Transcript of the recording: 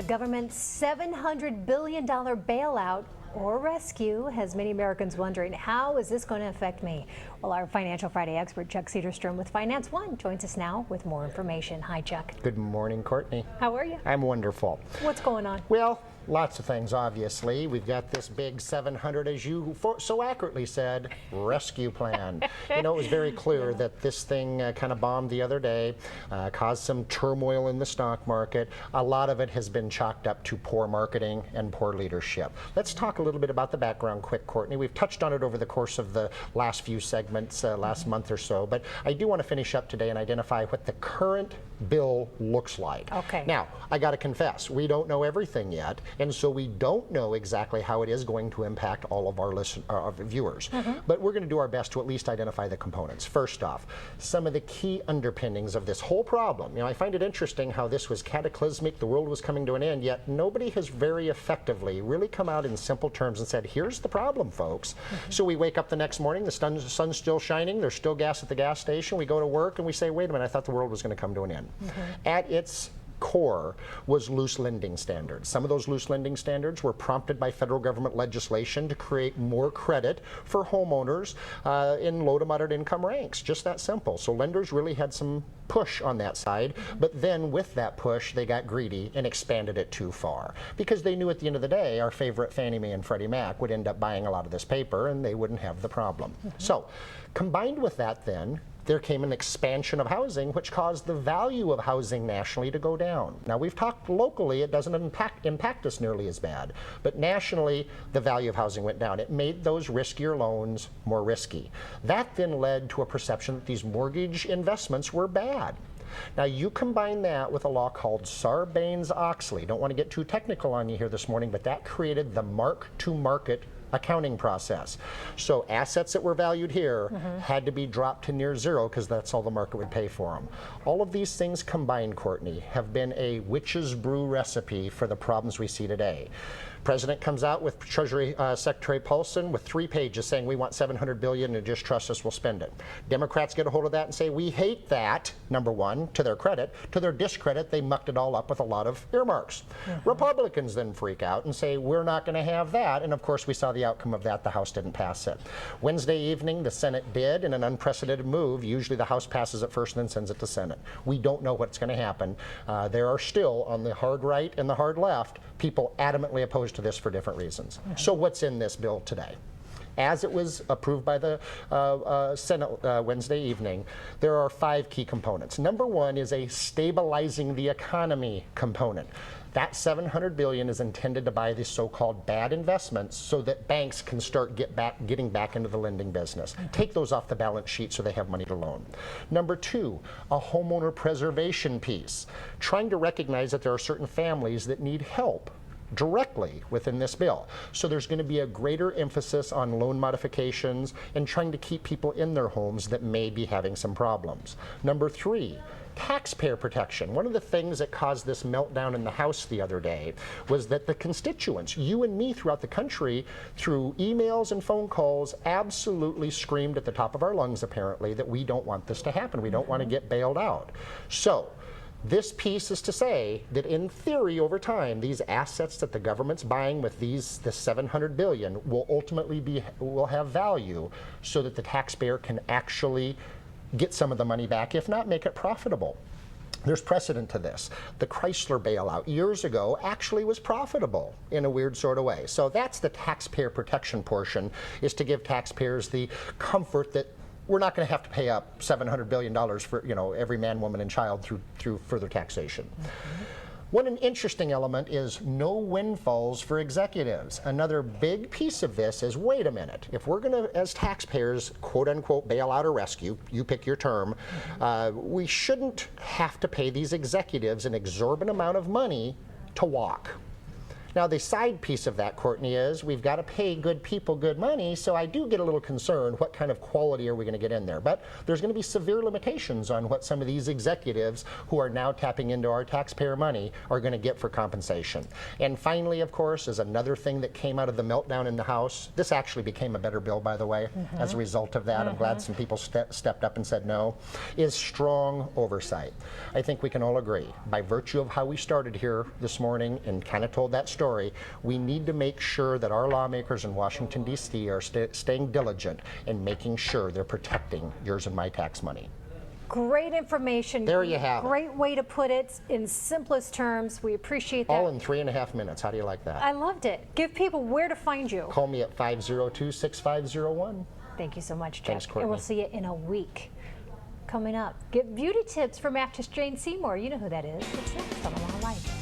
The government's $700 billion bailout or rescue has many Americans wondering, how is this going to affect me? Well, our Financial Friday expert, Chuck Sederstrom with Finance One, joins us now with more information. Hi, Chuck. Good morning, Courtney. How are you? I'm wonderful. What's going on? Well, lots of things, obviously. We've got this big 700, as you so accurately said, rescue plan. You know, it was very clear that this thing kind of bombed the other day, caused some turmoil in the stock market. A lot of it has been chalked up to poor marketing and poor leadership. Let's talk a little bit about the background quick, Courtney. We've touched on it over the course of the last few segments, last month or so, but I do want to finish up today and identify what the current bill looks like. Okay. Now, I got to confess, we don't know everything yet, and so we don't know exactly how it is going to impact all of our viewers. But we're going to do our best to at least identify the components. First off, some of the key underpinnings of this whole problem. You know, I find it interesting how this was cataclysmic, the world was coming to an end, yet nobody has very effectively really come out in simple terms and said, here's the problem, folks. So we wake up the next morning, the sun's still shining, there's still gas at the gas station, we go to work and we say, wait a minute, I thought the world was going to come to an end. At its core was loose lending standards. Some of those loose lending standards were prompted by federal government legislation to create more credit for homeowners in low to moderate income ranks. Just that simple. So lenders really had some push on that side, but then with that push they got greedy and expanded it too far because they knew at the end of the day our favorite Fannie Mae and Freddie Mac would end up buying a lot of this paper and they wouldn't have the problem. So combined with that then, there came an expansion of housing, which caused the value of housing nationally to go down. Now, we've talked locally, it doesn't impact us nearly as bad, but nationally, the value of housing went down. It made those riskier loans more risky. That then led to a perception that these mortgage investments were bad. Now, you combine that with a law called Sarbanes-Oxley. Don't want to get too technical on you here this morning, but that created the mark-to-market accounting process. So assets that were valued here had to be dropped to near zero because that's all the market would pay for them. All of these things combined, Courtney, have been a witch's brew recipe for the problems we see today. President comes out with Treasury Secretary Paulson with 3 pages saying we want $700 billion and just trust us, we'll spend it. Democrats get a hold of that and say we hate that, number one, to their credit. To their discredit, they mucked it all up with a lot of earmarks. Republicans then freak out and say we're not going to have that, and of course we saw the outcome of that. The House didn't pass it. Wednesday evening, the Senate did in an unprecedented move. Usually the House passes it first and then sends it to Senate. We don't know what's going to happen. There are still, on the hard right and the hard left, people adamantly opposed to this for different reasons. So what's in this bill today? As it was approved by the Senate Wednesday evening, there are 5 key components. Number 1 is a stabilizing the economy component. That $700 billion is intended to buy these so-called bad investments so that banks can start getting back into the lending business. Take those off the balance sheet so they have money to loan. Number 2, a homeowner preservation piece, trying to recognize that there are certain families that need help directly within this bill. So there's going to be a greater emphasis on loan modifications and trying to keep people in their homes that may be having some problems. Number 3, taxpayer protection. One of the things that caused this meltdown in the House the other day was that the constituents, you and me throughout the country, through emails and phone calls, absolutely screamed at the top of our lungs, apparently, that we don't want this to happen. We don't want to get bailed out. So this piece is to say that in theory over time, these assets that the government's buying with the $700 billion will ultimately will have value so that the taxpayer can actually get some of the money back, if not make it profitable. There's precedent to this. The Chrysler bailout years ago actually was profitable in a weird sort of way. So that's the taxpayer protection portion, is to give taxpayers the comfort that we're not going to have to pay up $700 billion for, you know, every man, woman, and child through further taxation. One interesting element is no windfalls for executives. Another big piece of this is, wait a minute, if we're going to, as taxpayers, quote unquote, bail out or rescue, you pick your term, we shouldn't have to pay these executives an exorbitant amount of money to walk. Now, the side piece of that, Courtney, is we've got to pay good people good money, so I do get a little concerned what kind of quality are we going to get in there. But there's going to be severe limitations on what some of these executives who are now tapping into our taxpayer money are going to get for compensation. And finally, of course, is another thing that came out of the meltdown in the House. This actually became a better bill, by the way, as a result of that. I'm glad some people stepped up and said no, is strong oversight. I think we can all agree, by virtue of how we started here this morning and kind of told that story, we need to make sure that our lawmakers in Washington, D.C. are staying diligent in making sure they're protecting yours and my tax money. Great information. There you have it. Great way to put it in simplest terms. We appreciate that. All in 3.5 minutes. How do you like that? I loved it. Give people where to find you. Call me at 502-6501. Thank you so much, Jeff. Thanks, Courtney. And we'll see you in a week. Coming up, get beauty tips from actress Jane Seymour. You know who that is. It's next on A Long Life.